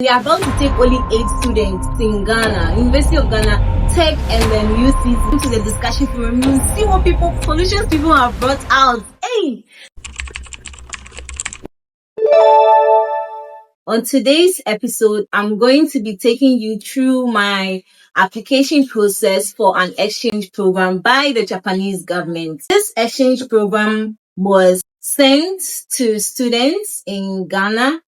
We are about to take only 8 students in Ghana, University of Ghana, Tech, and then UCC into the discussion forum. You'll see what solutions people have brought out. Hey! On today's episode, I'm going to be taking you through my application process for an exchange program by the Japanese government. This exchange program was sent to students in Ghana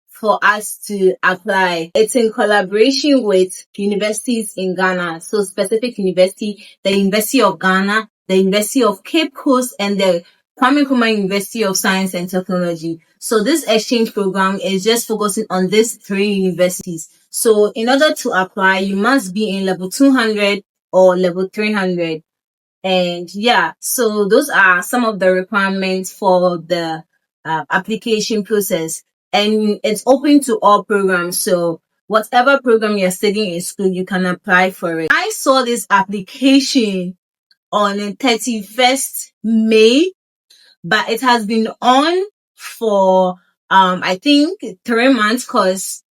for us to apply. It's in collaboration with universities in Ghana. So specific university, the University of Ghana, the University of Cape Coast, and the Kwame Nkrumah University of Science and Technology. So this exchange program is just focusing on these 3 universities. So in order to apply, you must be in level 200 or level 300. And yeah, so those are some of the requirements for the application process. And it's open to all programs. So whatever program you're studying in school, you can apply for it. I saw this application on the 31st May, but it has been on for I think 3 months, because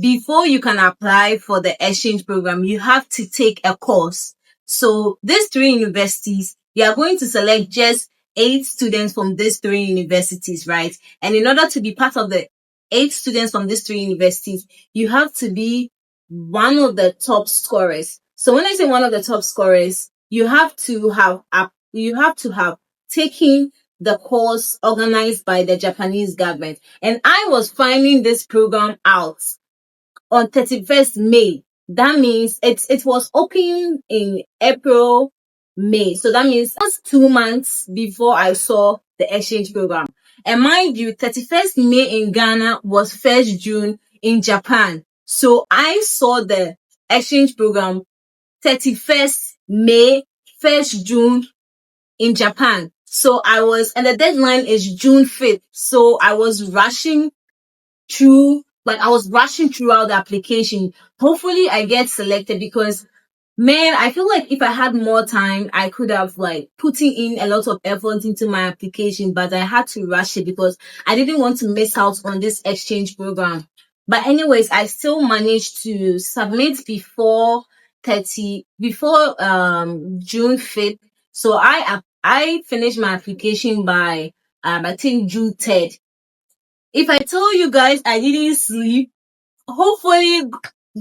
before you can apply for the exchange program, you have to take a course. So these 3 universities, you are going to select just 8 students from these 3 universities, right? And in order to be part of the 8 students from these 3 universities, you have to be one of the top scorers. So when I say one of the top scorers, you have to have taken the course organized by the Japanese government. And I was finding this program out on 31st May. That means it was open in April, May. So that means it was 2 months before I saw the exchange program. And mind you, 31st May in Ghana was 1st June in Japan. So I saw the exchange program 31st May, 1st June in Japan. So and the deadline is June 5th. So I was rushing throughout the application. Hopefully I get selected, because man, I feel like if I had more time, I could have putting in a lot of effort into my application, but I had to rush it because I didn't want to miss out on this exchange program. But anyways, I still managed to submit before June 5th. So I finished my application by I think June 3rd. If I tell you guys I didn't sleep, hopefully,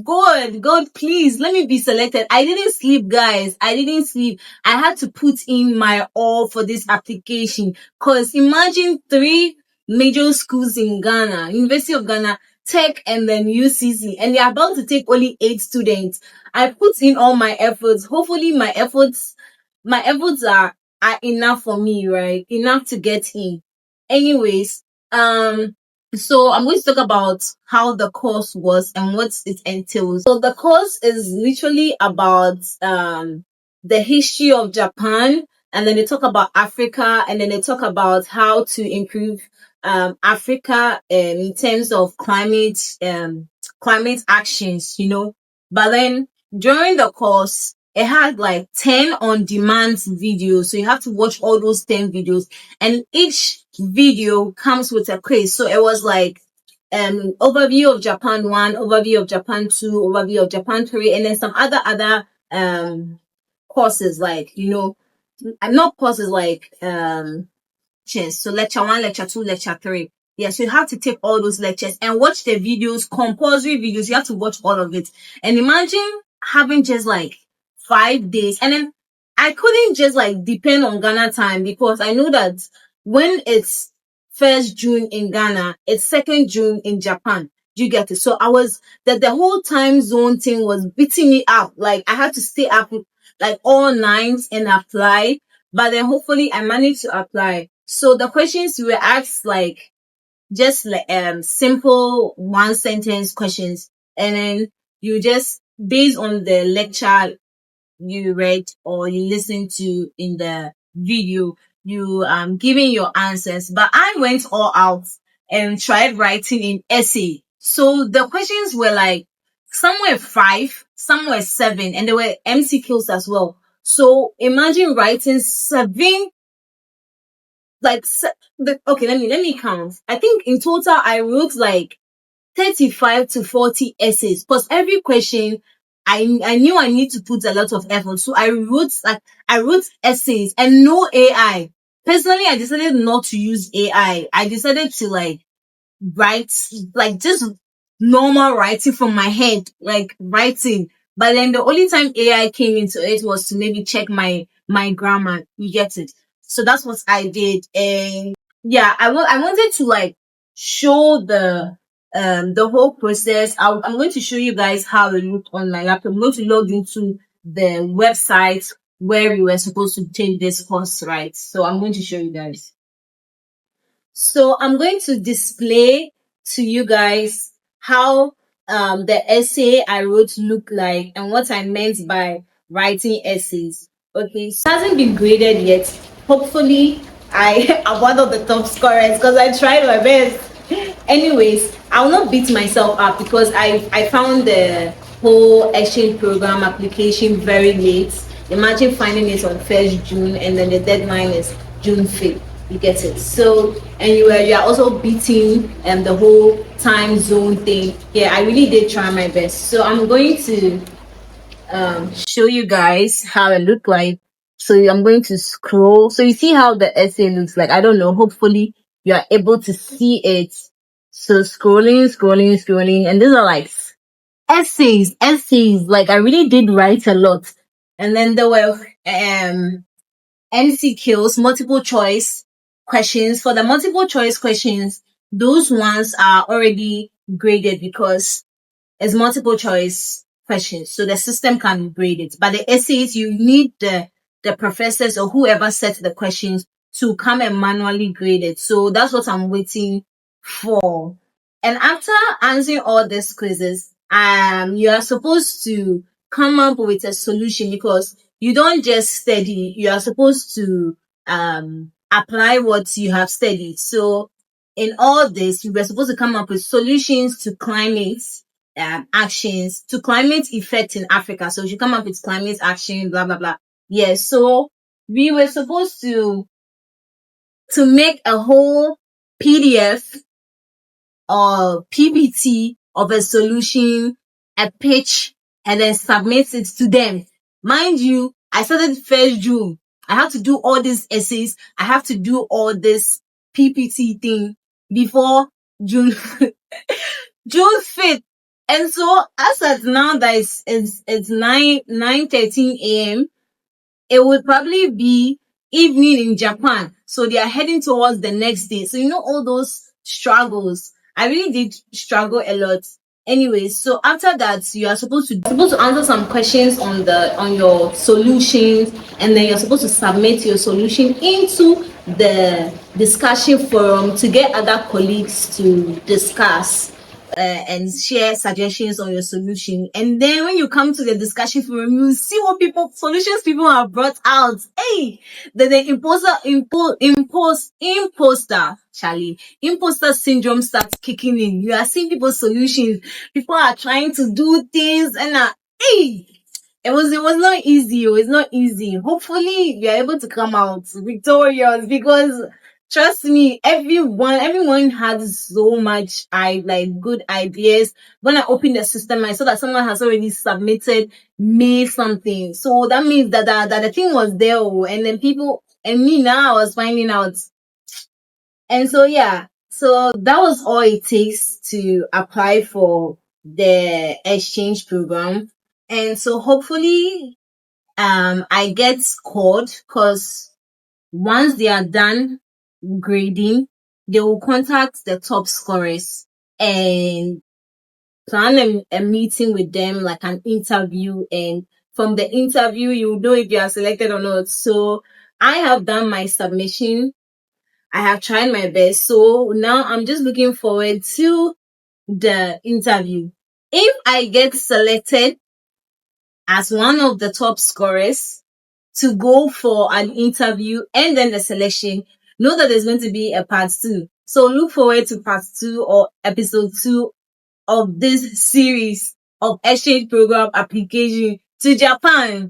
God, please let me be selected. I didn't sleep, guys. I didn't sleep. I had to put in my all for this application. Cause imagine 3 major schools in Ghana, University of Ghana, Tech, and then UCC, and they're about to take only 8 students. I put in all my efforts. Hopefully my efforts are enough for me, right? Enough to get in. Anyways, so I'm going to talk about how the course was and what it entails. So the course is literally about the history of Japan, and then they talk about Africa, and then they talk about how to improve Africa in terms of climate actions, But then during the course, it had 10 on-demand videos. So you have to watch all those 10 videos, and each video comes with a quiz. So it was overview of Japan 1, overview of Japan 2, overview of Japan 3, and then some other courses, not courses so lecture 1, lecture 2, lecture 3. Yeah, so you have to take all those lectures and watch the videos, compulsory videos. You have to watch all of it. And imagine having just 5 days. And then I couldn't just depend on Ghana time, because I know that when it's 1st June in Ghana, it's 2nd June in Japan. You get it? So the whole time zone thing was beating me up. I had to stay up all nights and apply. But then hopefully I managed to apply. So the questions were asked just simple 1-sentence questions, and then you just, based on the lecture you read or you listened to in the video, you giving your answers. But I went all out and tried writing in essay. So the questions were some were 5, some were 7, and there were MCQs as well. So imagine writing 7. Okay, let me count. I think in total I wrote 35 to 40 essays. Because every question, I knew I need to put a lot of effort. So I wrote essays and no AI. Personally, I decided not to use AI. I decided to write just normal writing from my head, like writing. But then the only time AI came into it was to maybe check my grammar. You get it? So that's what I did. And yeah, I wanted to show the whole process. I'm going to show you guys how it looked on my laptop. I'm going to log into the website where we were supposed to take this course, right? So I'm going to show you guys. So I'm going to display to you guys how the essay I wrote looked like and what I meant by writing essays. Okay, so it hasn't been graded yet. Hopefully, I am one of the top scorers because I tried my best. Anyways, I will not beat myself up because I found the whole exchange program application very late. Imagine finding it on 1st June and then the deadline is June 5th. You get it? So, and you are also beating the whole time zone thing. Yeah, I really did try my best. So I'm going to show you guys how it looked like. So I'm going to scroll. So you see how the essay looks like. I don't know. Hopefully you are able to see it. So scrolling, and these are essays. Like I really did write a lot. And then there were MCQs, multiple choice questions. For the multiple choice questions, those ones are already graded because it's multiple choice questions. So the system can grade it. But the essays, you need the professors or whoever set the questions to come and manually grade it. So that's what I'm waiting for. And after answering all these quizzes, you are supposed to come up with a solution because you don't just study, you are supposed to apply what you have studied. So in all this, we were supposed to come up with solutions to climate actions, to climate effect in Africa. So we should come up with climate action, blah blah blah. Yeah, so we were supposed to make a whole PDF or PPT of a solution, a pitch, and then submit it to them. Mind you, I started 1st June. I have to do all these essays. I have to do all this PPT thing before June June 5th. And so as at now that it's 9:13 a.m., it would probably be evening in Japan. So they are heading towards the next day. So you know all those struggles. I really did struggle a lot. Anyway, so after that, you are supposed to answer some questions on your solutions, and then you're supposed to submit your solution into the discussion forum to get other colleagues to discuss and share suggestions on your solution. And then when you come to the discussion forum, you see what solutions people have brought out. Hey, the imposter syndrome starts kicking in. You are seeing people's solutions. People are trying to do things and hey, it was not easy. It was not easy. Hopefully you're able to come out victorious because trust me, everyone has so much good ideas. When I opened the system, I saw that someone has already submitted made something. So that means that the thing was there, and then people and me now I was finding out. And so yeah, so that was all it takes to apply for the exchange program. And so hopefully I get scored because once they are done grading, they will contact the top scorers and plan a meeting with them, like an interview. And from the interview, you know if you are selected or not. So I have done my submission. I have tried my best. So now I'm just looking forward to the interview. If I get selected as one of the top scorers to go for an interview and then the selection, know that there's going to be a part 2. So look forward to part 2 or episode 2 of this series of exchange program application to Japan.